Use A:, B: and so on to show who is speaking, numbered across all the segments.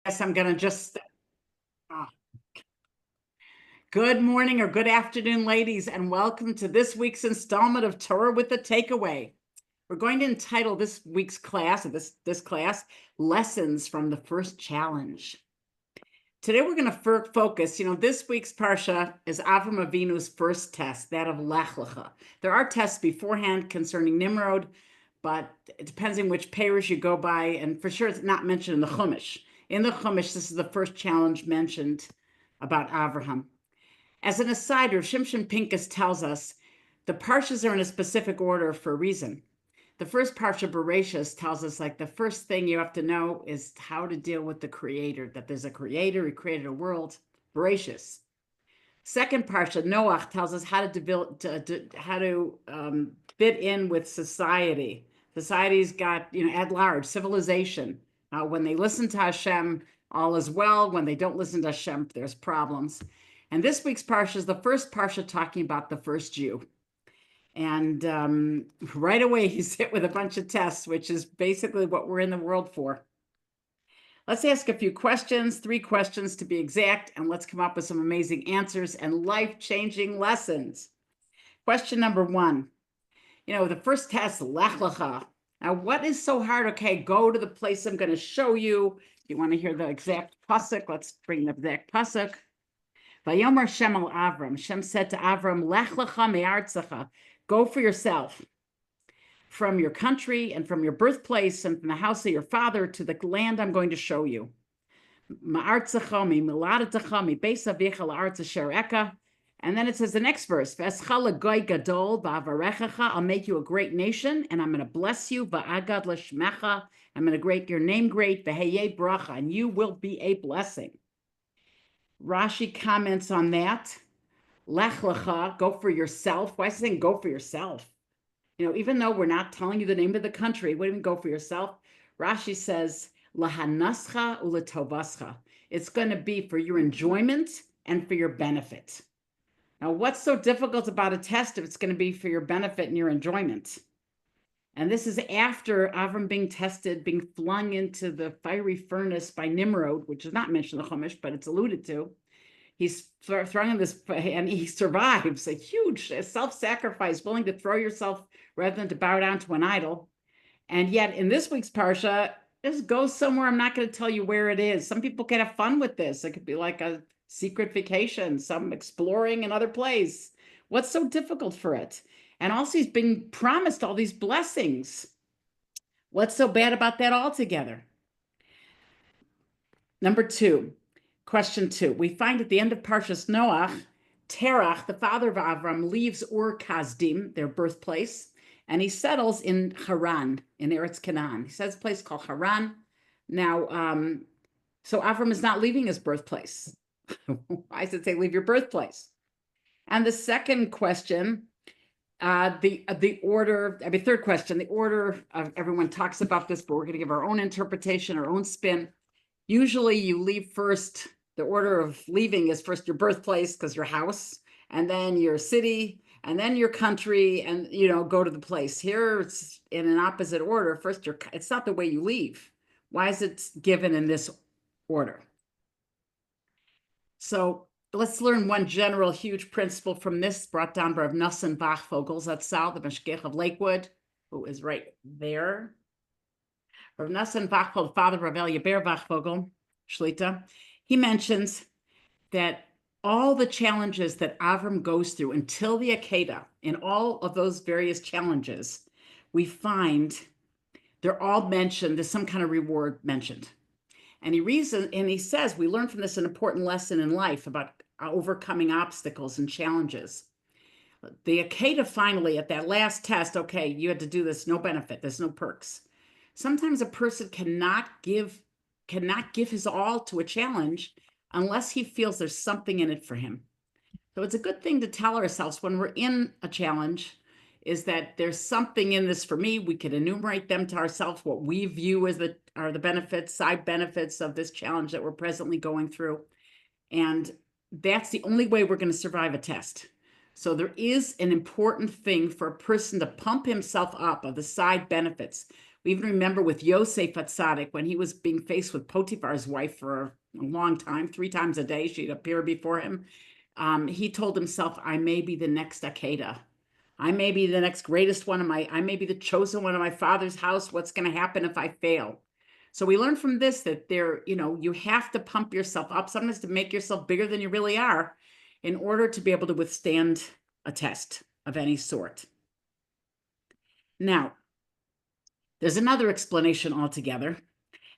A: Yes, I'm going to just. uh, Good morning or good afternoon, ladies, and welcome to this week's installment of Torah with the Takeaway. We're going to entitle this week's class, or this class, Lessons from the First Challenge. Today we're going to focus, this week's Parsha is Avram Avinu's first test, that of Lech Lecha. There are tests beforehand concerning Nimrod, but it depends on which parish you go by, and for sure it's not mentioned in the Chumash. In the Chumash, this is the first challenge mentioned about Avraham. As an aside, Rav Shimshon Pincus tells us the parshas are in a specific order for a reason. The first parsha, Bereshis, tells us like the first thing you have to know is how to deal with the creator, that there's a creator, he created a world, Bereshis. Second parsha, Noach, tells us how to fit in with society. Society's got, at large, civilization. When they listen to Hashem, all is well. When they don't listen to Hashem, there's problems. And this week's parsha is the first parsha talking about the first Jew. And right away, he's hit with a bunch of tests, which is basically what we're in the world for. Let's ask a few questions, 3 questions to be exact, and let's come up with some amazing answers and life-changing lessons. Question number 1. The first test, Lech Lecha. Now, what is so hard? Okay, go to the place I'm going to show you. If you want to hear the exact pasuk, let's bring the exact pasuk. Vayomer Shem al Avram. Shem said to Avram, Lech Lecha me'artzecha. Go for yourself from your country and from your birthplace and from the house of your father to the land I'm going to show you. Ma'artzecha mi'moladetecha mi'beis avicha la'artz asher eka. And then it says the next verse, V'escha l'goy gadol v'avarechecha. I'll make you a great nation, and I'm going to bless you. V'agad l'shmecha. I'm going to make your name great. V'heyeh bracha. And you will be a blessing. Rashi comments on that. Lech Lecha, go for yourself. Why is it saying go for yourself? Even though we're not telling you the name of the country, what do you mean go for yourself? Rashi says, Lahanascha uletovascha. It's going to be for your enjoyment and for your benefit. Now, what's so difficult about a test if it's going to be for your benefit and your enjoyment? And this is after Avram being tested, being flung into the fiery furnace by Nimrod, which is not mentioned in the Chumash, but it's alluded to. He's thrown in this, and he survives a huge self-sacrifice, willing to throw yourself rather than to bow down to an idol. And yet, in this week's parsha, just go somewhere. I'm not going to tell you where it is. Some people can have fun with this. It could be like a secret vacation, some exploring another place. What's so difficult for it? And also, he's being promised all these blessings. What's so bad about that altogether? Number 2. Question 2, we find at the end of Parshas Noach, Terach, the father of Avram, leaves Ur Kasdim, their birthplace, and he settles in Haran, in Eretz Canaan. He says a place called Haran. Now, so Avram is not leaving his birthplace. Why does it say leave your birthplace? And the second question, third question, the order of everyone talks about this, but we're going to give our own interpretation, our own spin. Usually you leave first, the order of leaving is first your birthplace, because your house, and then your city, and then your country, and, go to the place. Here it's in an opposite order. First, it's not the way you leave. Why is it given in this order? So let's learn one general huge principle from this, brought down by Rav Nosson Bachvogel Zatzal, the Mashgiach of Lakewood, who is right there. Rav Nosson Bachvogel, the father of Rav Elia Ber Bachvogel, Shlita, he mentions that all the challenges that Avram goes through until the Akedah, in all of those various challenges, we find they're all mentioned, there's some kind of reward mentioned. And he says, we learn from this an important lesson in life about overcoming obstacles and challenges. The Akedah finally, at that last test, okay, you had to do this, no benefit, there's no perks. Sometimes a person cannot give his all to a challenge unless he feels there's something in it for him. So it's a good thing to tell ourselves when we're in a challenge is that there's something in this for me. We could enumerate them to ourselves, what we view as are the benefits, side benefits of this challenge that we're presently going through. And that's the only way we're going to survive a test. So there is an important thing for a person to pump himself up of the side benefits. We even remember with Yosef Atzadik, when he was being faced with Potiphar's wife for a long time, 3 times a day, she'd appear before him. He told himself, I may be the next Akedah. I may be the next greatest one I may be the chosen one of my father's house. What's going to happen if I fail? So we learn from this that you have to pump yourself up sometimes to make yourself bigger than you really are in order to be able to withstand a test of any sort. Now, there's another explanation altogether,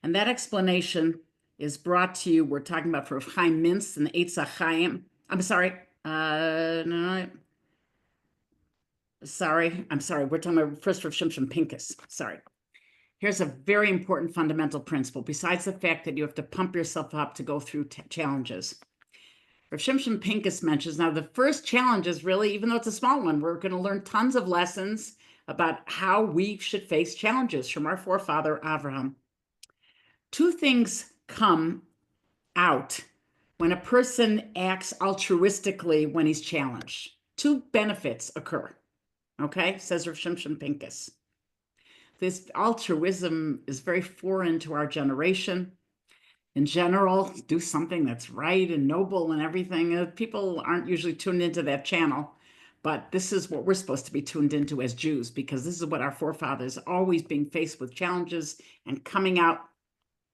A: and that explanation is brought to you. We're talking about for Chaim Mintz and the Eitz HaChaim. I'm sorry. I'm sorry. We're talking about first Rav Shimshon Pincus. Sorry. Here's a very important fundamental principle, besides the fact that you have to pump yourself up to go through challenges. Rav Shimshon Pincus mentions, now the first challenge is really, even though it's a small one, we're going to learn tons of lessons about how we should face challenges from our forefather Avraham. 2 things come out when a person acts altruistically when he's challenged. 2 benefits occur. Okay, says Rav Shimshon Pincus. This altruism is very foreign to our generation. In general, do something that's right and noble and everything. People aren't usually tuned into that channel, but this is what we're supposed to be tuned into as Jews, because this is what our forefathers, always being faced with challenges and coming out,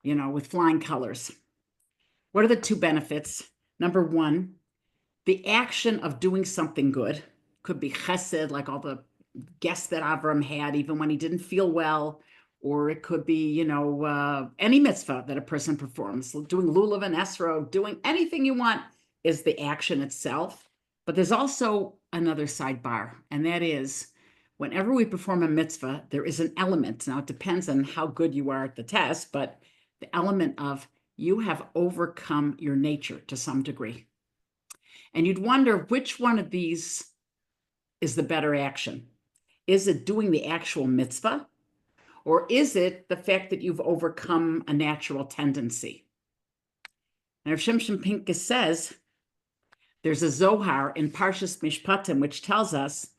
A: with flying colors. What are the 2 benefits? Number 1, the action of doing something good. Could be chesed, like all the guests that Avram had, even when he didn't feel well, or it could be, any mitzvah that a person performs. Doing lulav and esrog, doing anything you want is the action itself. But there's also another sidebar, and that is whenever we perform a mitzvah, there is an element. Now, it depends on how good you are at the test, but the element of you have overcome your nature to some degree. And you'd wonder which one of these is the better action. Is it doing the actual mitzvah? Or is it the fact that you've overcome a natural tendency? And Rav Shimshon Pincus says, there's a Zohar in Parshas Mishpatim, which tells us,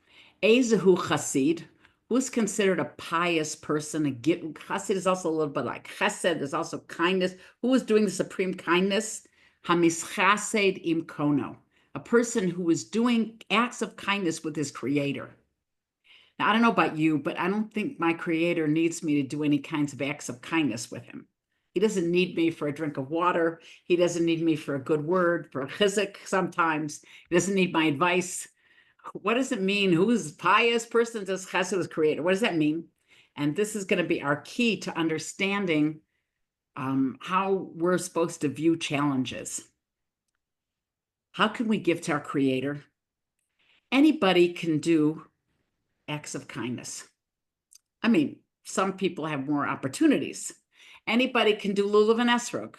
A: Ezehu Chassid, who's considered a pious person. Chassid is also a little bit like chesed. There's also kindness. Who is doing the supreme kindness? Hamischased im kono, a person who is doing acts of kindness with his creator. Now, I don't know about you, but I don't think my creator needs me to do any kinds of acts of kindness with him. He doesn't need me for a drink of water. He doesn't need me for a good word, for a chizuk sometimes. He doesn't need my advice. What does it mean? Who is a pious person does chesed with creator? What does that mean? And this is going to be our key to understanding how we're supposed to view challenges. How can we give to our creator? Anybody can do acts of kindness. I mean, some people have more opportunities. Anybody can do lulav and esrog.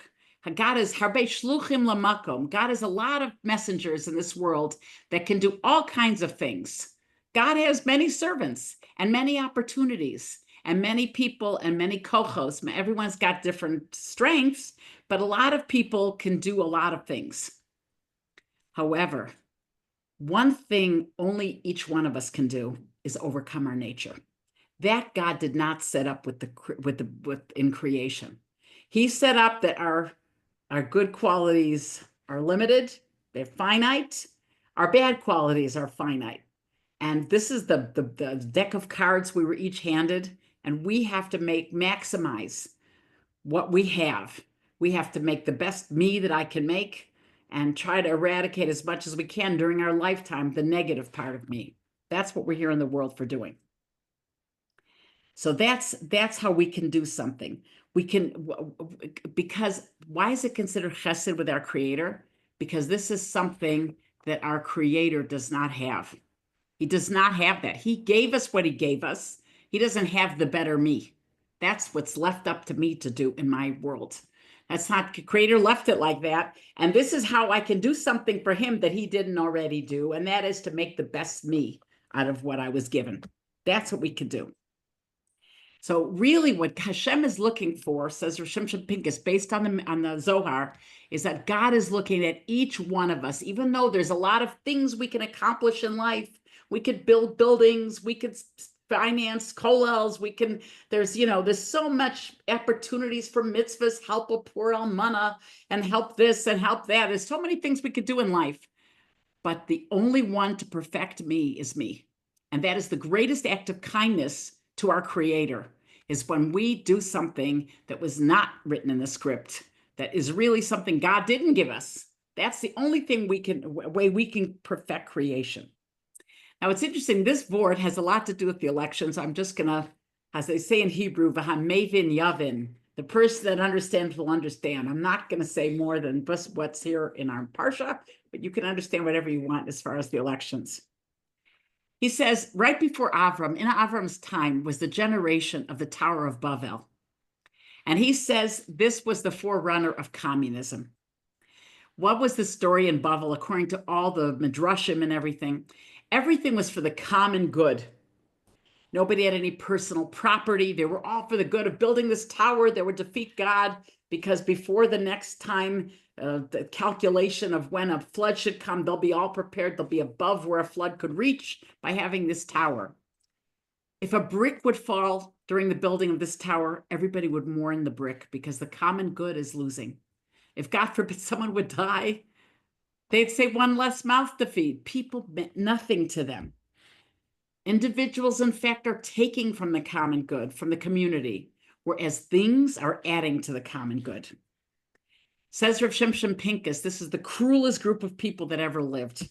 A: God is harbe shluchim lamakom. God has a lot of messengers in this world that can do all kinds of things. God has many servants and many opportunities and many people and many kochos. Everyone's got different strengths, but a lot of people can do a lot of things. However, one thing only each one of us can do is overcome our nature. That God did not set up in creation. He set up that our good qualities are limited, they're finite. Our bad qualities are finite. And this is the deck of cards we were each handed, and we have to maximize what we have. We have to make the best me that I can make and try to eradicate as much as we can during our lifetime the negative part of me. That's what we're here in the world for doing. So that's how we can do something. We can, because why is it considered chesed with our creator? Because this is something that our creator does not have. He does not have that. He gave us what he gave us. He doesn't have the better me. That's what's left up to me to do in my world. That's not, creator left it like that. And this is how I can do something for him that he didn't already do. And that is to make the best me out of what I was given. That's what we can do. So really what Hashem is looking for, says Rav Shimshon Pincus, based on the Zohar, is that God is looking at each one of us, even though there's a lot of things we can accomplish in life. We could build buildings, we could finance, kollels. There's so much opportunities for mitzvahs, help a poor almana, and help this and help that. There's so many things we could do in life. But the only one to perfect me is me. And that is the greatest act of kindness to our Creator, is when we do something that was not written in the script, that is really something God didn't give us. That's the only way we can perfect creation. Now, it's interesting, this board has a lot to do with the elections. I'm just going to, as they say in Hebrew, v'hamevin yavin, the person that understands will understand. I'm not going to say more than just what's here in our Parsha, but you can understand whatever you want as far as the elections. He says, right before Avram, in Avram's time, was the generation of the Tower of Babel. And he says this was the forerunner of communism. What was the story in Babel, according to all the midrashim and everything? Everything was for the common good. Nobody had any personal property. They were all for the good of building this tower that would defeat God, because before the next time, the calculation of when a flood should come, they'll be all prepared. They'll be above where a flood could reach by having this tower. If a brick would fall during the building of this tower, everybody would mourn the brick, because the common good is losing. If God forbid someone would die, they'd say one less mouth to feed. People meant nothing to them. Individuals, in fact, are taking from the common good, from the community, whereas things are adding to the common good. Says Rav Shimshon Pincus, this is the cruelest group of people that ever lived.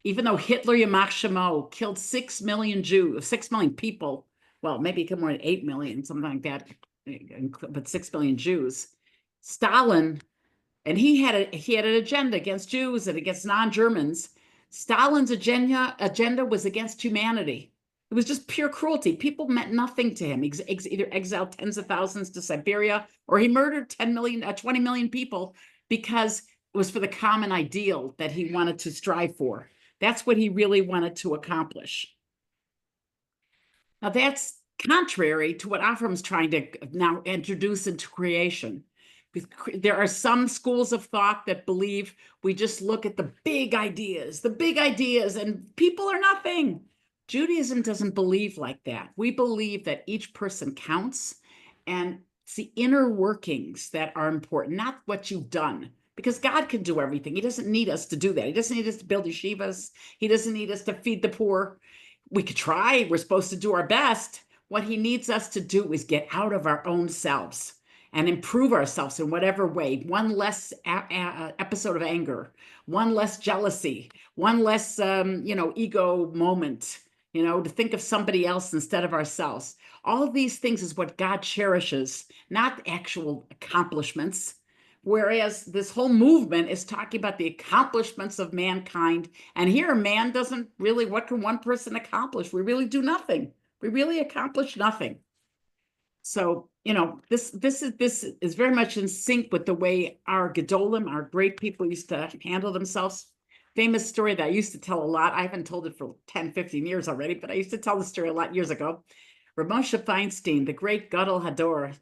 A: Even though Hitler, Yamach Shemo, killed 6 million Jews, 6 million people, well, maybe more than 8 million, something like that, but 6 million Jews. Stalin, and he had an agenda against Jews and against non-Germans. Stalin's agenda was against humanity. It was just pure cruelty. People meant nothing to him. He either exiled tens of thousands to Siberia, or he murdered 20 million people, because it was for the common ideal that he wanted to strive for. That's what he really wanted to accomplish. Now, that's contrary to what Avram's trying to now introduce into creation. There are some schools of thought that believe we just look at the big ideas, and people are nothing. Judaism doesn't believe like that. We believe that each person counts, and it's the inner workings that are important, not what you've done, because God can do everything. He doesn't need us to do that. He doesn't need us to build yeshivas. He doesn't need us to feed the poor. We could try. We're supposed to do our best. What he needs us to do is get out of our own selves and improve ourselves in whatever way. One less episode of anger, one less jealousy, one less, ego moment, to think of somebody else instead of ourselves. All of these things is what God cherishes, not actual accomplishments. Whereas this whole movement is talking about the accomplishments of mankind. And here, man doesn't really, what can one person accomplish? We really do nothing. We really accomplish nothing. So, this is very much in sync with the way our Gedolim, our great people, used to handle themselves. Famous story that I used to tell a lot. I haven't told it for 10, 15 years already, but I used to tell the story a lot years ago. Rav Moshe Feinstein, the great Gadol Hador,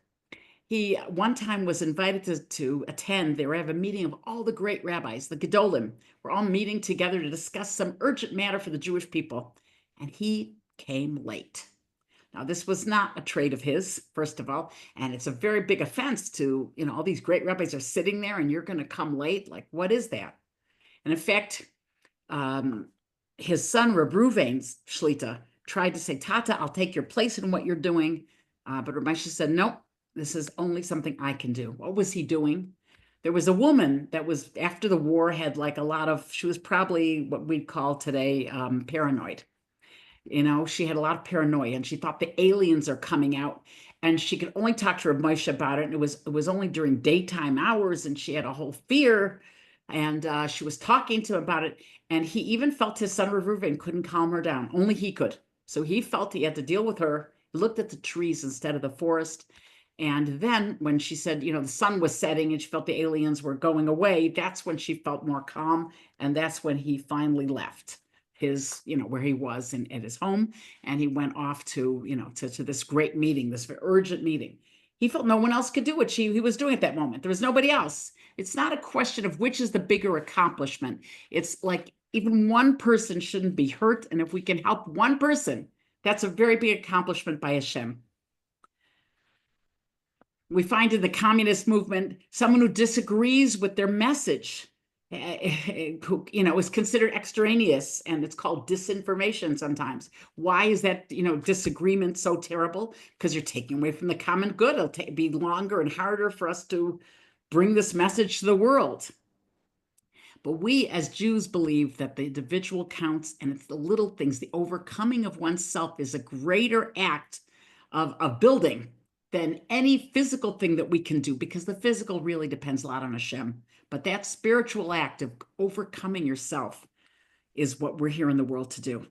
A: he one time was invited to attend. They were having a meeting of all the great rabbis, the Gedolim. We're all meeting together to discuss some urgent matter for the Jewish people. And he came late. Now, this was not a trait of his, first of all, and it's a very big offense to, all these great rabbis are sitting there and you're going to come late. Like, what is that? And in fact, his son, Reb Ruvain's Shlita, tried to say, Tata, I'll take your place in what you're doing. But Reb Moshe said, nope, this is only something I can do. What was he doing? There was a woman that was, after the war, had like she was probably what we'd call today paranoid. She had a lot of paranoia, and she thought the aliens are coming out, and she could only talk to Reb Moshe about it. And it was only during daytime hours, and she had a whole fear, and she was talking to him about it. And he even felt his son Reb Reuven couldn't calm her down. Only he could. So he felt he had to deal with her. He looked at the trees instead of the forest. And then when she said, the sun was setting and she felt the aliens were going away, that's when she felt more calm. And that's when he finally left his, where he was at his home. And he went off to, to this great meeting, this urgent meeting. He felt no one else could do what he was doing at that moment. There was nobody else. It's not a question of which is the bigger accomplishment. It's like even one person shouldn't be hurt. And if we can help one person, That's a very big accomplishment by Hashem. We find in the communist movement, someone who disagrees with their message, who, is considered extraneous, and it's called disinformation sometimes. Why is that, disagreement so terrible? Because you're taking away from the common good. It'll be longer and harder for us to bring this message to the world. But we as Jews believe that the individual counts, and it's the little things. The overcoming of oneself is a greater act of building than any physical thing that we can do, because the physical really depends a lot on Hashem. But that spiritual act of overcoming yourself is what we're here in the world to do. It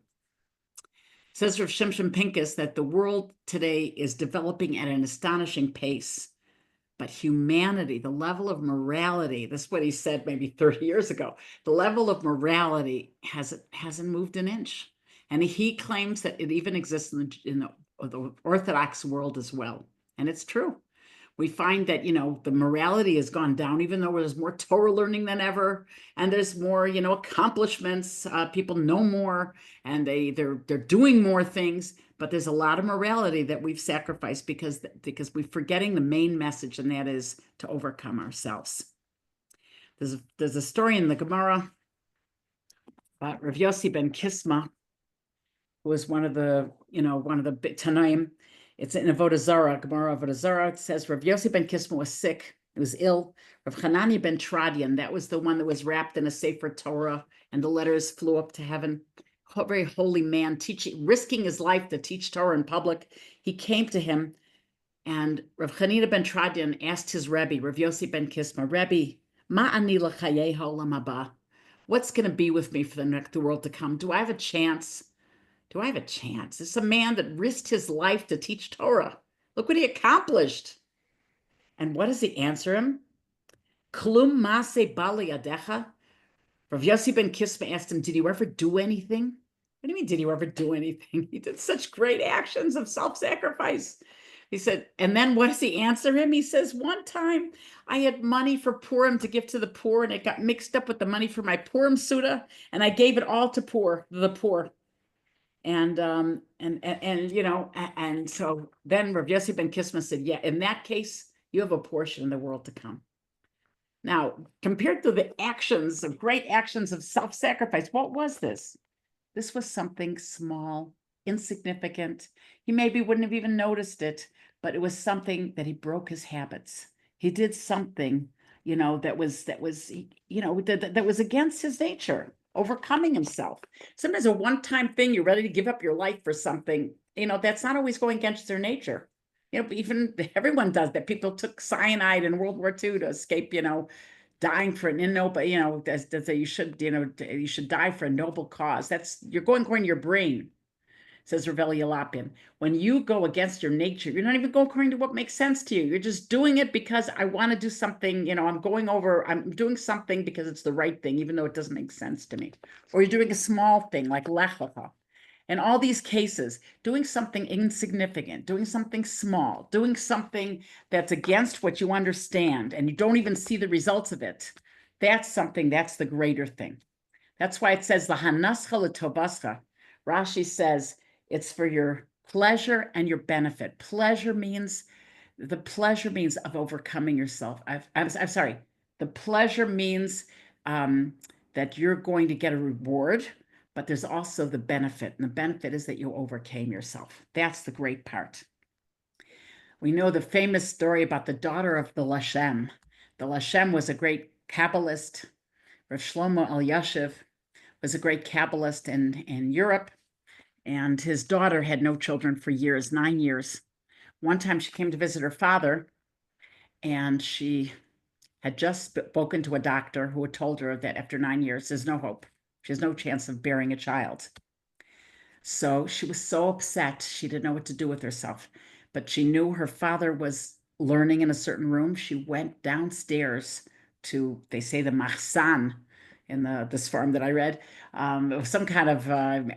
A: says Rav Shimshon Pincus that the world today is developing at an astonishing pace. But humanity, the level of morality, this is what he said maybe 30 years ago, the level of morality hasn't moved an inch. And he claims that it even exists in the Orthodox world as well. And it's true. We find that, the morality has gone down, even though there's more Torah learning than ever, and there's more, accomplishments. People know more, and they're doing more things. But there's a lot of morality that we've sacrificed because we're forgetting the main message, and that is to overcome ourselves. There's a story in the Gemara about Rav Yossi ben Kisma, who was one of the Tanaim. It's in Avodah Zarah, Gemara Avodah Zarah. It says Rav Yossi ben Kisma was sick. He was ill. Rav Hanani ben Tradian, that was the one that was wrapped in a Sefer Torah, and the letters flew up to heaven. A very holy man, risking his life to teach Torah in public. He came to him, and Rav Hanina ben Tradian asked his Rebbe, Rav Yossi ben Kisma, Rebbe, ma ani l'chayei ha'olam haba? What's going to be with me for the world to come? Do I have a chance? Do I have a chance? This is a man that risked his life to teach Torah. Look what he accomplished. And what does he answer him? Klum maase bali adecha. Rav Yossi ben Kisma asked him, did you ever do anything? What do you mean, did you ever do anything? He did such great actions of self-sacrifice. He said, and then what does he answer him? He says, one time I had money for Purim to give to the poor, and it got mixed up with the money for my Purim Suda, and I gave it all to the poor. And so then Rav Yossi ben Kisma said, yeah, in that case, you have a portion in the world to come. Now, compared to the great actions of self-sacrifice, what was this? This was something small, insignificant. He maybe wouldn't have even noticed it, but it was something that he broke his habits. He did something, that was against his nature, overcoming himself. Sometimes a one-time thing, you're ready to give up your life for something, that's not always going against their nature. Even everyone does that. People took cyanide in World War II to escape, dying for an but you should die for a noble cause. You're going according to your brain, says Rav Eli Lapin. When you go against your nature, you're not even going according to what makes sense to you. You're just doing it because I want to do something, I'm doing something because it's the right thing, even though it doesn't make sense to me. Or you're doing a small thing like Lech Lecha. In all these cases, doing something insignificant, doing something small, doing something that's against what you understand, and you don't even see the results of it, that's the greater thing. That's why it says, the hanascha l'tovascha. Rashi says, it's for your pleasure and your benefit. The pleasure means of overcoming yourself. I'm sorry. The pleasure means that you're going to get a reward, but there's also the benefit, and the benefit is that you overcame yourself. That's the great part. We know the famous story about the daughter of the Lashem. The Lashem was a great Kabbalist. Rav Shlomo Elyashiv was a great Kabbalist in Europe, and his daughter had no children for years, 9 years. One time she came to visit her father, and she had just spoken to a doctor who had told her that after 9 years, there's no hope. She has no chance of bearing a child. So she was so upset. She didn't know what to do with herself, but she knew her father was learning in a certain room. She went downstairs to, they say, the machsan in this farm that I read. It was some kind of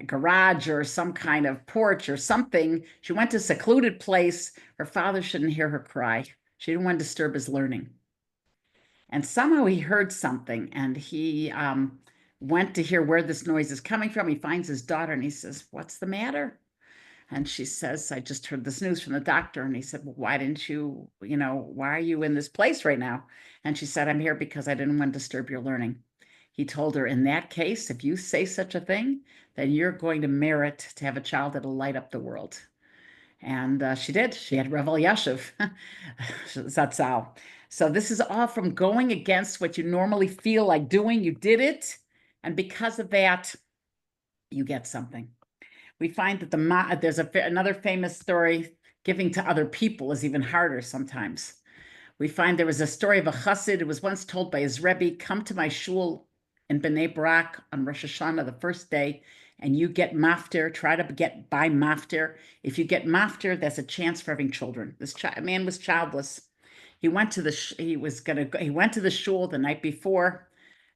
A: garage or some kind of porch or something. She went to a secluded place. Her father shouldn't hear her cry. She didn't want to disturb his learning. And somehow he heard something, and he went to hear where this noise is coming from. He finds his daughter, and he says, "What's the matter?" And she says, I just heard this news from the doctor. And he said, well, why didn't you, why are you in this place right now? And she said, I'm here because I didn't want to disturb your learning. He told her, in that case, if you say such a thing, then you're going to merit to have a child that'll light up the world. And she did. She had Revel Yashiv, Zatzal. So this is all from going against what you normally feel like doing. You did it. And because of that, you get something. We find that there's another famous story, giving to other people is even harder sometimes. We find there was a story of a chassid who was once told by his Rebbe, come to my shul in Bnei Brak on Rosh Hashanah, the first day, and you get maftir, try to get by maftir. If you get maftir, that's a chance for having children. This man was childless. He went to the shul the night before,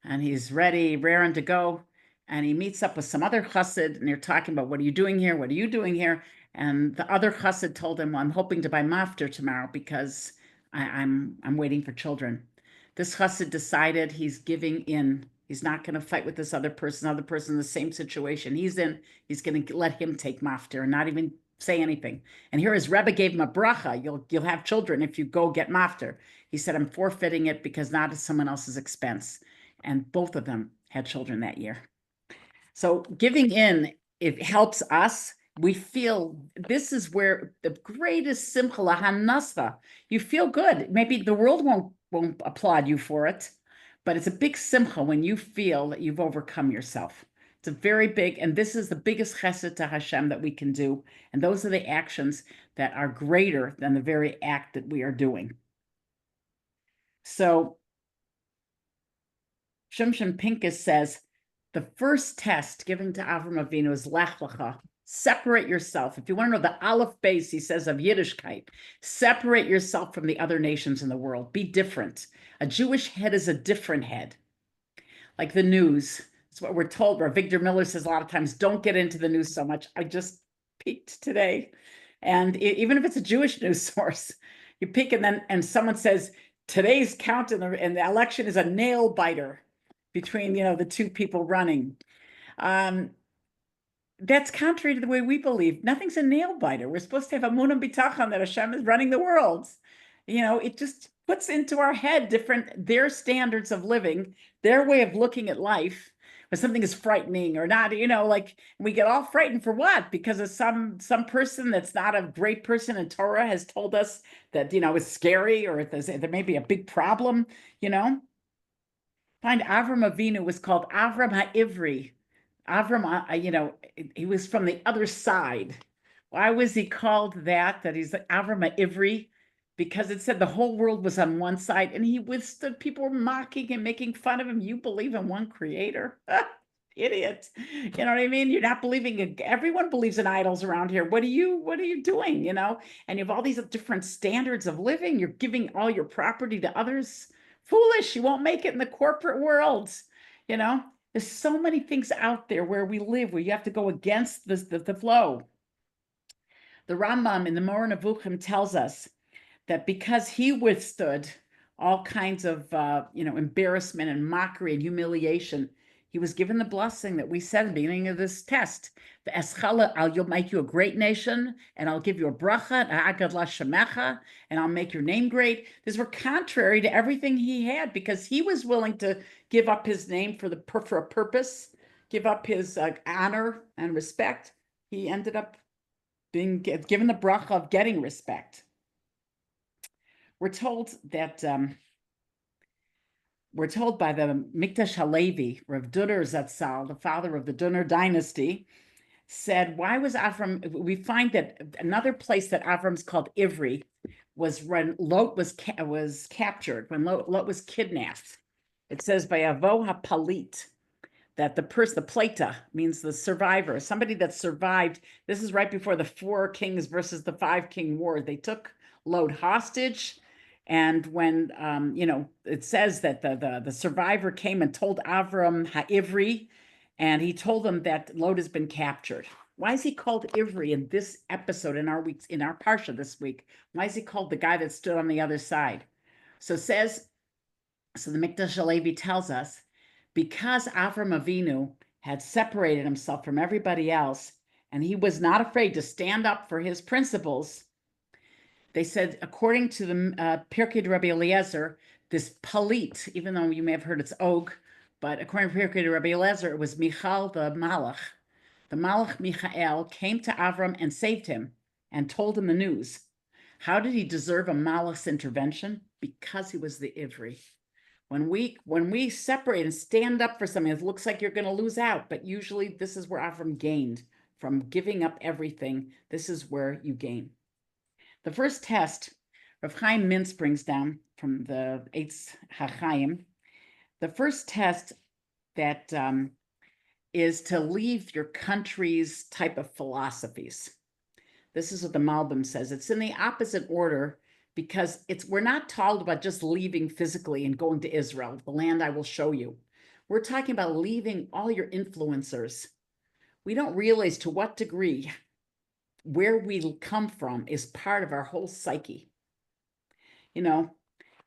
A: and he's ready, raring to go. And he meets up with some other chassid, and they're talking about, what are you doing here? What are you doing here? And the other chassid told him, well, I'm hoping to buy maftir tomorrow because I'm waiting for children. This chassid decided he's giving in. He's not going to fight with this other person in the same situation he's in. He's going to let him take maftir and not even say anything. And here his Rebbe gave him a bracha. You'll have children if you go get maftir. He said, I'm forfeiting it because not at someone else's expense. And both of them had children that year. So giving in, it helps us. We feel this is where the greatest simcha lahanasa. You feel good. Maybe the world won't applaud you for it, but it's a big simcha when you feel that you've overcome yourself. It's a very big, and this is the biggest chesed to Hashem that we can do. And those are the actions that are greater than the very act that we are doing. So Shimshon Pincus says, the first test given to Avram Avinu is Lech Lecha. Separate yourself. If you want to know the Aleph base, he says, of Yiddishkeit, separate yourself from the other nations in the world. Be different. A Jewish head is a different head. Like the news. That's what we're told. Where Victor Miller says a lot of times, don't get into the news so much. I just peeked today. And even if it's a Jewish news source, you peek and someone says, today's count in the election is a nail biter between, the two people running. That's contrary to the way we believe. Nothing's a nail biter. We're supposed to have amunah bitachon that Hashem is running the world. It just puts into our head their standards of living, their way of looking at life. When something is frightening or not, like we get all frightened for what? Because of some person that's not a great person in Torah has told us that, it's scary or there may be a big problem, Find Avram Avinu was called Avram HaIvri. Avram, he was from the other side. Why was he called that? That he's like Avram HaIvri? Because it said the whole world was on one side and he withstood. People were mocking him, making fun of him. You believe in one creator? Idiot. You know what I mean? You're not believing. Everyone believes in idols around here. What are you doing? And you have all these different standards of living. You're giving all your property to others. Foolish. You won't make it in the corporate world. There's so many things out there where we live where you have to go against the flow. The Rambam in the Moreh Nevuchim tells us that because he withstood all kinds of embarrassment and mockery and humiliation, he was given the blessing that we said at the beginning of this test. The Eschala, I'll make you a great nation, and I'll give you a bracha, Agadla Shemecha, and I'll make your name great. These were contrary to everything he had because he was willing to give up his name for a purpose, give up his honor and respect. He ended up being given the bracha of getting respect. We're told by the Mikdash Halevi, Rav Duner Zatzal, the father of the Duner dynasty, said, why was Avram, we find that another place that Avram's called Ivri was when Lot was captured, when Lot was kidnapped. It says by Avo HaPalit, that the Plata means the survivor, somebody that survived. This is right before the 4 kings versus the 5 king war. They took Lot hostage. And when, it says that the survivor came and told Avram HaIvri, and he told them that Lot has been captured. Why is he called Ivri in this episode in our Parsha this week? Why is he called the guy that stood on the other side? So the Mikdash Halevi tells us, because Avram Avinu had separated himself from everybody else, and he was not afraid to stand up for his principles. They said, according to the Pirkei Rabbi Eliezer, this palit, even though you may have heard it's og, but according to Pirkei Rabbi Eliezer, it was Michal the Malach. The Malach Michael came to Avram and saved him and told him the news. How did he deserve a Malach's intervention? Because he was the Ivri. When we separate and stand up for something, it looks like you're going to lose out, but usually this is where Avram gained from giving up everything. This is where you gain. The first test, Rav Chaim Mintz brings down from the Eitz HaChaim, the first test that is to leave your country's type of philosophies. This is what the Malbim says. It's in the opposite order because we're not told about just leaving physically and going to Israel, the land I will show you. We're talking about leaving all your influencers. We don't realize to what degree where we come from is part of our whole psyche.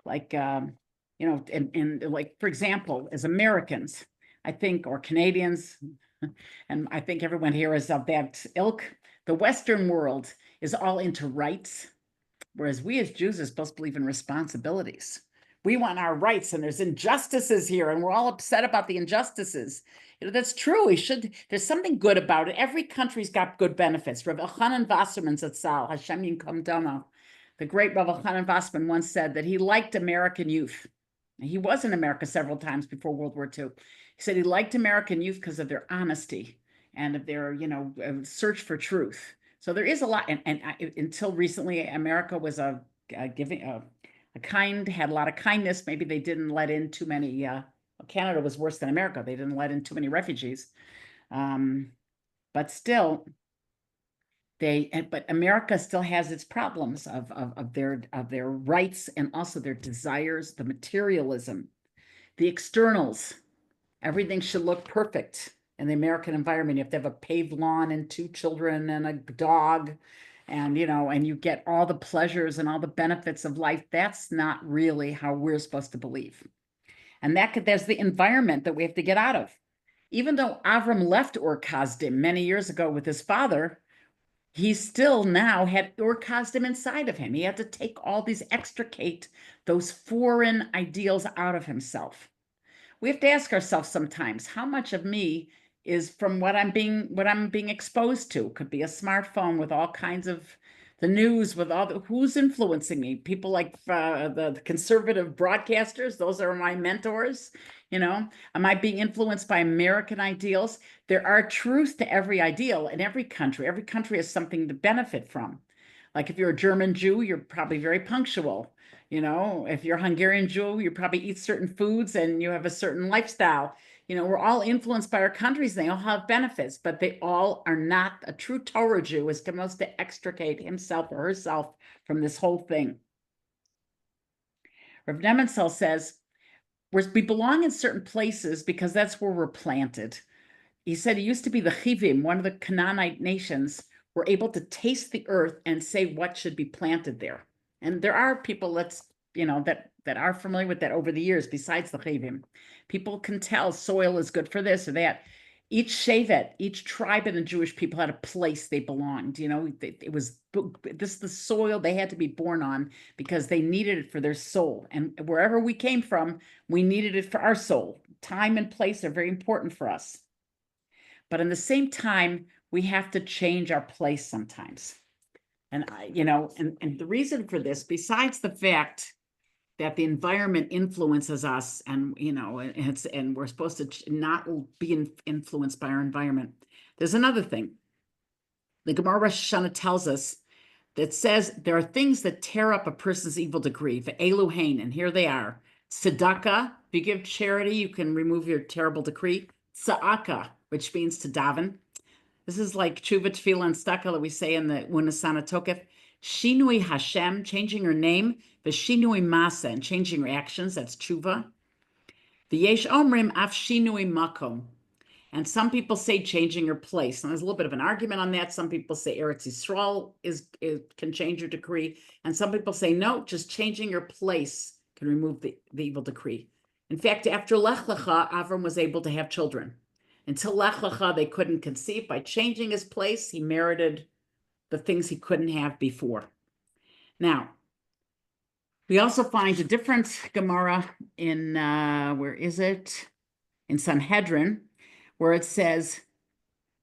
A: Like, and like, for example, as Americans, I think, or Canadians, and I think everyone here is of that ilk, the Western world is all into rights, whereas we as Jews are supposed to believe in responsibilities. We want our rights, and there's injustices here, and we're all upset about the injustices. That's true. There's something good about it. Every country's got good benefits. Rav Elchanan Wasserman Zatzal, Hashem Yinkom Domo, the great Rav Elchanan Wasserman once said that he liked American youth. He was in America several times before World War II. He said he liked American youth because of their honesty and of their, search for truth. So there is a lot, and until recently, America was had a lot of kindness. Maybe they didn't let in too many. Canada was worse than America. They didn't let in too many refugees, but still, but America still has its problems of their rights and also their desires, the materialism, the externals. Everything should look perfect in the American environment. You have to have a paved lawn and 2 children and a dog, and and you get all the pleasures and all the benefits of life. That's not really how we're supposed to believe. And there's the environment that we have to get out of. Even though Avram left Ur Kasdim many years ago with his father, he still now had Ur Kasdim inside of him. He had to extricate those foreign ideals out of himself. We have to ask ourselves sometimes, how much of me is from what I'm being exposed to? Could be a smartphone with all kinds of the news, with who's influencing me? People like the conservative broadcasters, those are my mentors. Am I being influenced by American ideals? There are truths to every ideal in every country. Every country has something to benefit from. Like if you're a German Jew, you're probably very punctual. If you're a Hungarian Jew, you probably eat certain foods and you have a certain lifestyle. We're all influenced by our countries. And they all have benefits, but they all are not. A true Torah Jew is supposed to extricate himself or herself from this whole thing. Rav Nemenzel says, we belong in certain places because that's where we're planted. He said it used to be the Chivim, one of the Canaanite nations, were able to taste the earth and say what should be planted there. And there are people that are familiar with that over the years, besides the Chivim. People can tell soil is good for this or that. Each shevet, each tribe in the Jewish people had a place they belonged. It was the soil they had to be born on because they needed it for their soul. And wherever we came from, we needed it for our soul. Time and place are very important for us. But in the same time, we have to change our place sometimes. And and the reason for this, besides the fact that the environment influences us, and and we're supposed to not be influenced by our environment. There's another thing. The Gemara Rosh Hashanah tells us that says there are things that tear up a person's evil degree. Ve'elu hein, and here they are. Tzedakah, if you give charity, you can remove your terrible decree. Tza'aka, which means to daven. This is like tshuva, tefillah, and tzedakah that we say in the Unasana Tokef. Shinui Hashem, changing your name, v'shinui masa, and changing your actions, that's tshuva. V'yesh omrim af shinui makom. And some people say changing your place. And there's a little bit of an argument on that. Some people say Eretz Yisrael can change your decree. And some people say, no, just changing your place can remove the evil decree. In fact, after Lech Lecha, Avram was able to have children. Until Lech Lecha, they couldn't conceive. By changing his place, he merited the things he couldn't have before. Now, we also find a different Gemara in, where is it? In Sanhedrin, where it says,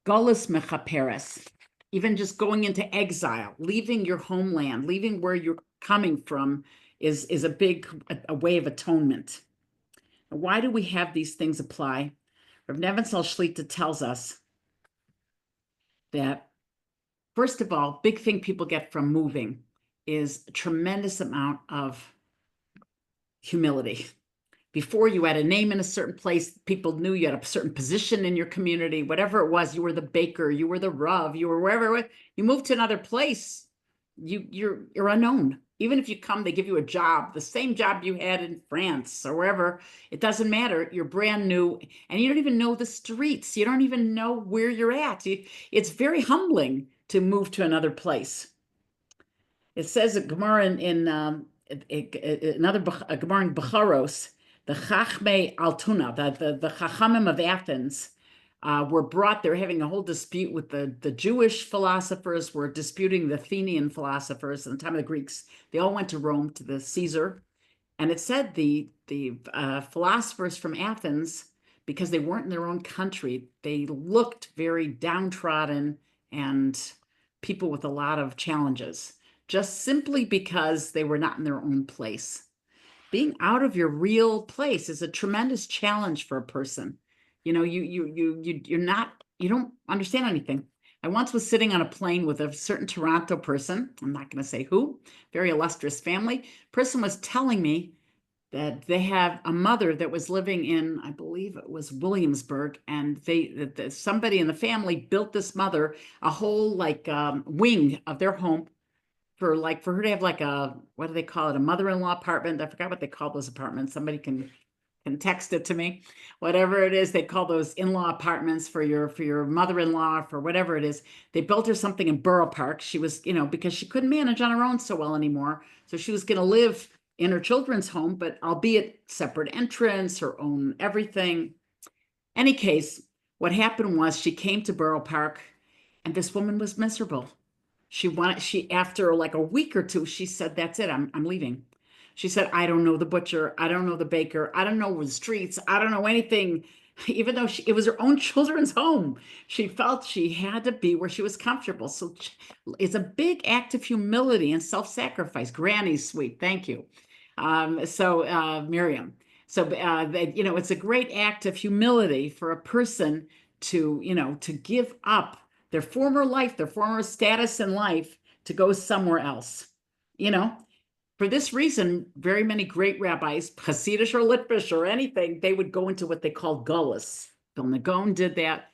A: Golus mechaperes, even just going into exile, leaving your homeland, leaving where you're coming from is a way of atonement. Why do we have these things apply? Rav Nebenzahl Shlita tells us that, first of all, big thing people get from moving is a tremendous amount of humility. Before, you had a name in a certain place, people knew you had a certain position in your community, whatever it was, you were the baker, you were the Rav, you were wherever. You moved to another place, you're unknown. Even if you come, they give you a job, the same job you had in France or wherever, it doesn't matter. You're brand new and you don't even know the streets. You don't even know where you're at. It's very humbling to move to another place. It says a Gemara in another Gemara in Becharos, the Chachmei Altuna, the Chachamim of Athens, were brought. They're having a whole dispute with the Jewish philosophers, were disputing the Athenian philosophers in the time of the Greeks. They all went to Rome, to the Caesar. And it said the philosophers from Athens, because they weren't in their own country, they looked very downtrodden and people with a lot of challenges, just simply because they were not in their own place. Being out of your real place is a tremendous challenge for a person. You know, you don't understand anything. I once was sitting on a plane with a certain Toronto person, I'm not going to say who, very illustrious family. Person was telling me that they have a mother that was living in, I believe it was Williamsburg, and somebody in the family built this mother a whole wing of their home for her to have like a, what do they call it, a mother-in-law apartment. I forgot what they call those apartments. Somebody can text it to me. Whatever it is, they call those in-law apartments for your mother-in-law, for whatever it is. They built her something in Borough Park. She was, because she couldn't manage on her own so well anymore. So she was going to live in her children's home, but albeit separate entrance, her own everything. Any case, what happened was she came to Borough Park and this woman was miserable. After like a week or two, she said, that's it, I'm leaving. She said, I don't know the butcher, I don't know the baker, I don't know the streets, I don't know anything. Even though it was her own children's home, she felt she had to be where she was comfortable. So it's a big act of humility and self-sacrifice. Granny's sweet, thank you. Miriam. So, it's a great act of humility for a person to give up their former life, their former status in life, to go somewhere else. For this reason, very many great rabbis, Hasidish or Litvish or anything, they would go into what they call gullus. Vilna Gaon did that.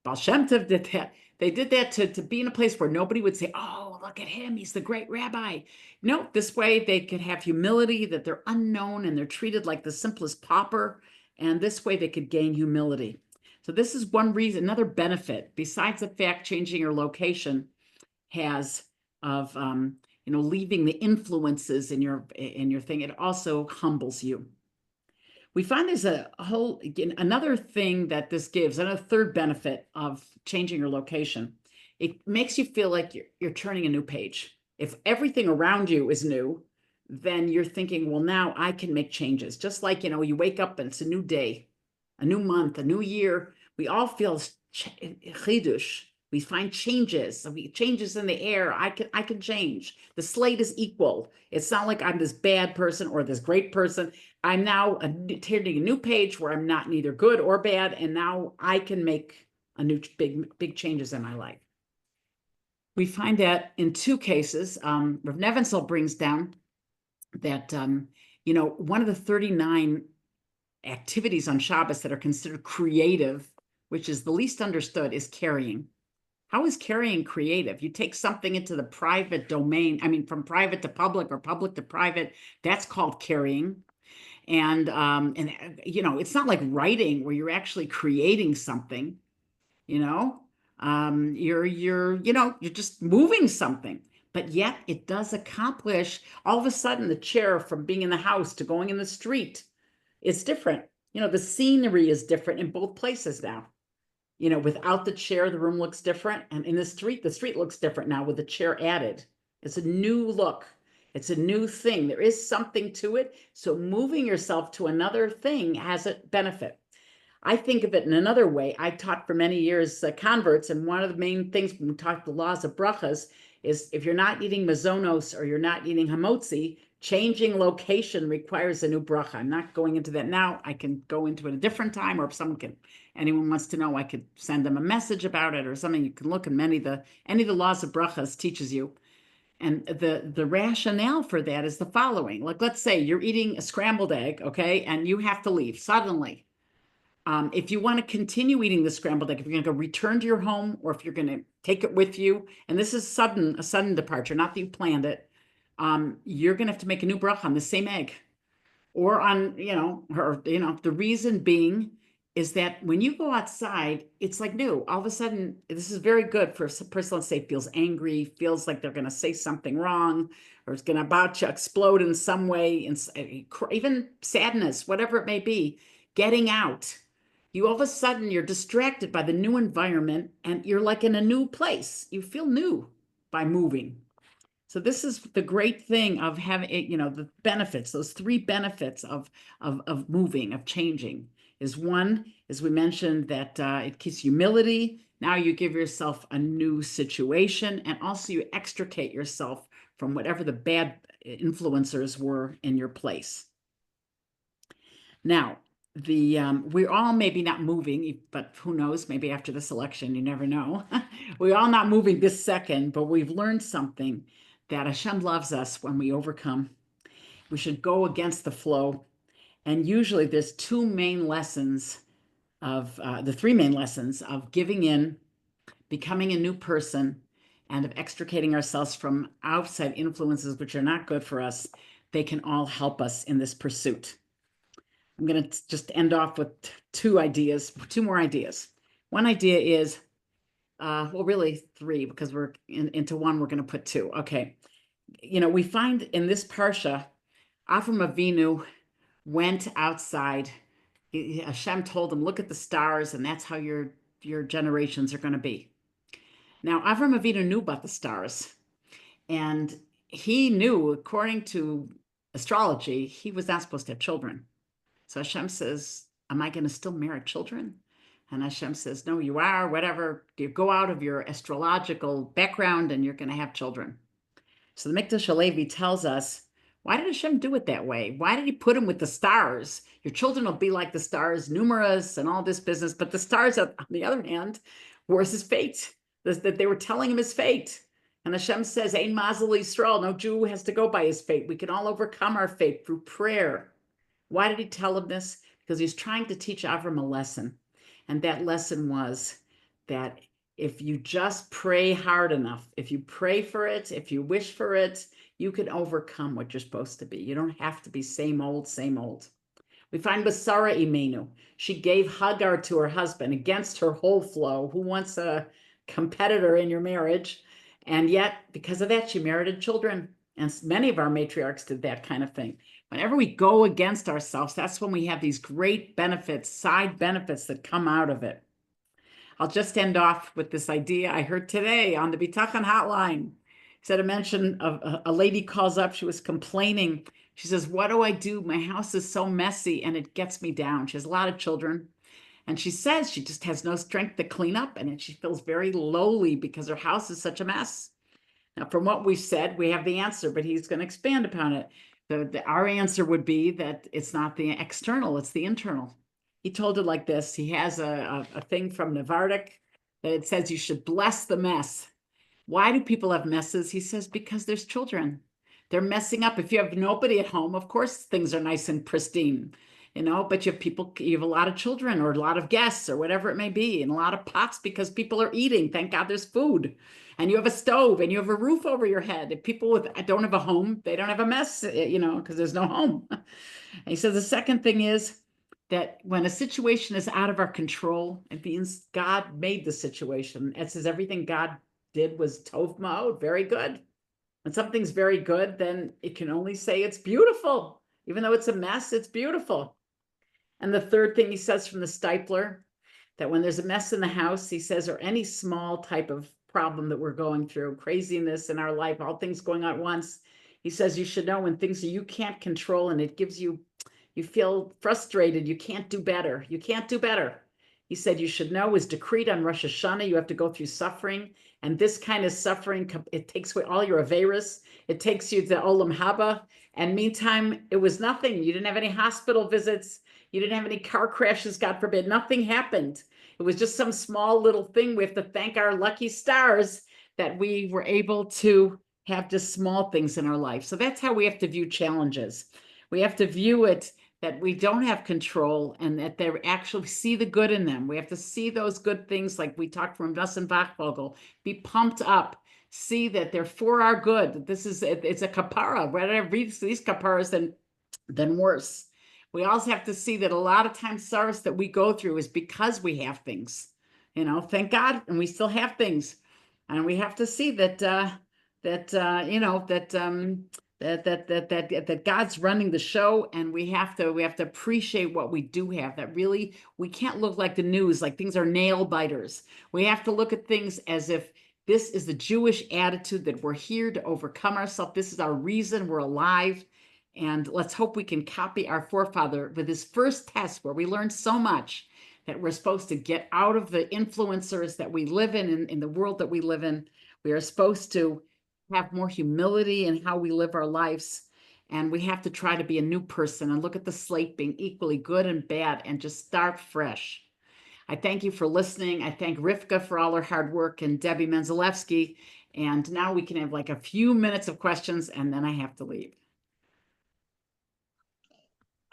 A: Baal Shem Tov did that. They did that to be in a place where nobody would say, oh, look at him, he's the great rabbi. No, this way they could have humility, that they're unknown and they're treated like the simplest pauper. And this way they could gain humility. So this is one reason, another benefit, besides the fact changing your location has of leaving the influences in your thing. It also humbles you. We find there's another thing that this gives, another third benefit of changing your location. It makes you feel like you're turning a new page. If everything around you is new, then you're thinking, well, now I can make changes. Just like, you wake up and it's a new day, a new month, a new year. We all feel chidush. We find changes in the air. I can change. The slate is equal. It's not like I'm this bad person or this great person. I'm now turning a new page where I'm not neither good or bad. And now I can make a new big changes in my life. We find that in two cases. Rav Nebenzahl brings down that, one of the 39 activities on Shabbos that are considered creative, which is the least understood, is carrying. How is carrying creative? You take something into the private domain, from private to public or public to private, that's called carrying. And it's not like writing where you're actually creating something, you're just moving something, but yet it does accomplish, all of a sudden the chair from being in the house to going in the street, it's different. The scenery is different in both places now. Without the chair, the room looks different. And in the street looks different now with the chair added. It's a new look. It's a new thing. There is something to it. So moving yourself to another thing has a benefit. I think of it in another way. I taught for many years converts, and one of the main things when we talk the laws of brachas is if you're not eating mazonos or you're not eating hamotzi, changing location requires a new bracha. I'm not going into that now. I can go into it a different time, or if anyone wants to know, I could send them a message about it or something. You can look in any of the laws of brachas teaches you. And the rationale for that is the following. Like, let's say you're eating a scrambled egg, okay, and you have to leave suddenly. If you want to continue eating the scrambled egg, if you're going to go return to your home, or if you're going to take it with you, and this is a sudden departure, not that you planned it, you're going to have to make a new bracha on the same egg, or on, the reason being is that when you go outside, it's like new. All of a sudden, this is very good for a person, let's say, feels angry, feels like they're going to say something wrong, or it's going to about to explode in some way, and even sadness, whatever it may be, getting out. All of a sudden, you're distracted by the new environment, and you're like in a new place. You feel new by moving. So this is the great thing of having, the benefits, those three benefits of moving, of changing, is one, as we mentioned, that it keeps humility. Now you give yourself a new situation, and also you extricate yourself from whatever the bad influencers were in your place. Now, we're all maybe not moving, but who knows, maybe after this election, you never know. We're all not moving this second, but we've learned something, that Hashem loves us when we overcome. We should go against the flow. And usually there's the three main lessons of giving in, becoming a new person, and of extricating ourselves from outside influences which are not good for us. They can all help us in this pursuit. I'm going to just end off with two more ideas. One idea is, really three, because we're into one, we're going to put two. Okay. We find in this Parsha, Avram Avinu went outside. Hashem told him, look at the stars, and that's how your generations are going to be. Now, Avram Avinu knew about the stars, and he knew, according to astrology, he was not supposed to have children. So Hashem says, am I going to still merit children? And Hashem says, no, you are, whatever. You go out of your astrological background and you're going to have children. So the Mikdash Halevi tells us, why did Hashem do it that way? Why did he put him with the stars? Your children will be like the stars, numerous and all this business. But the stars, on the other hand, was his fate. That they were telling him his fate. And Hashem says, Ein Mazel Yisrael, no Jew has to go by his fate. We can all overcome our fate through prayer. Why did he tell him this? Because he's trying to teach Avram a lesson. And that lesson was that if you just pray hard enough, if you pray for it, if you wish for it, you can overcome what you're supposed to be. You don't have to be same old, same old. We find with Sarah Imenu, she gave Hagar to her husband against her whole flow. Who wants a competitor in your marriage? And yet, because of that, she merited children. And many of our matriarchs did that kind of thing. Whenever we go against ourselves, that's when we have these great benefits, side benefits that come out of it. I'll just end off with this idea I heard today on the Bitachon hotline. Said a mention of a lady calls up, she was complaining. She says, what do I do? My house is so messy and it gets me down. She has a lot of children. And she says she just has no strength to clean up, and she feels very lowly because her house is such a mess. Now, from what we've said, we have the answer, but he's going to expand upon it. Our answer would be that it's not the external, it's the internal. He told it like this. He has a thing from Navardic that it says you should bless the mess. Why do people have messes? He says, because there's children. They're messing up. If you have nobody at home, of course, things are nice and pristine, but you have a lot of children or a lot of guests or whatever it may be, and a lot of pots because people are eating. Thank God there's food. And you have a stove and you have a roof over your head. If people don't have a home, they don't have a mess, because there's no home. And he says the second thing is that when a situation is out of our control, it means God made the situation. It says everything God did was tov ma'od, very good. When something's very good, then it can only say it's beautiful. Even though it's a mess, it's beautiful. And the third thing he says from the Stipler that when there's a mess in the house, he says, or any small type of problem that we're going through, craziness in our life, all things going on at once, he says you should know when things you can't control and it gives you, you feel frustrated, you can't do better, you can't do better. He said you should know is decreed on Rosh Hashanah, you have to go through suffering, and this kind of suffering, it takes away all your Averis, it takes you to Olam Haba, and meantime, it was nothing. You didn't have any hospital visits, you didn't have any car crashes, God forbid, nothing happened. It was just some small little thing. We have to thank our lucky stars that we were able to have just small things in our life. So that's how we have to view challenges. We have to view it that we don't have control and that they actually see the good in them. We have to see those good things, like we talked from Dustin Bachvogel, be pumped up, see that they're for our good. This is, it's a kapara. Rather than read these kaparas than worse. We also have to see that a lot of times sorrows that we go through is because we have things, thank God, and we still have things. And we have to see that that God's running the show, and we have to appreciate what we do have. That really, we can't look like the news, like things are nail biters. We have to look at things as if this is the Jewish attitude, that we're here to overcome ourselves. This is our reason we're alive. And let's hope we can copy our forefather with his first test, where we learned so much, that we're supposed to get out of the influencers that we live in the world that we live in. We are supposed to have more humility in how we live our lives. And we have to try to be a new person and look at the slate being equally good and bad and just start fresh. I thank you for listening. I thank Rivka for all her hard work and Debbie Menzalewski. And now we can have like a few minutes of questions, and then I have to leave.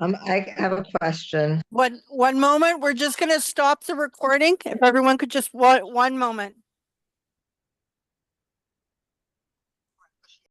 B: I have a question.
C: One moment. We're just going to stop the recording. If everyone could just one moment.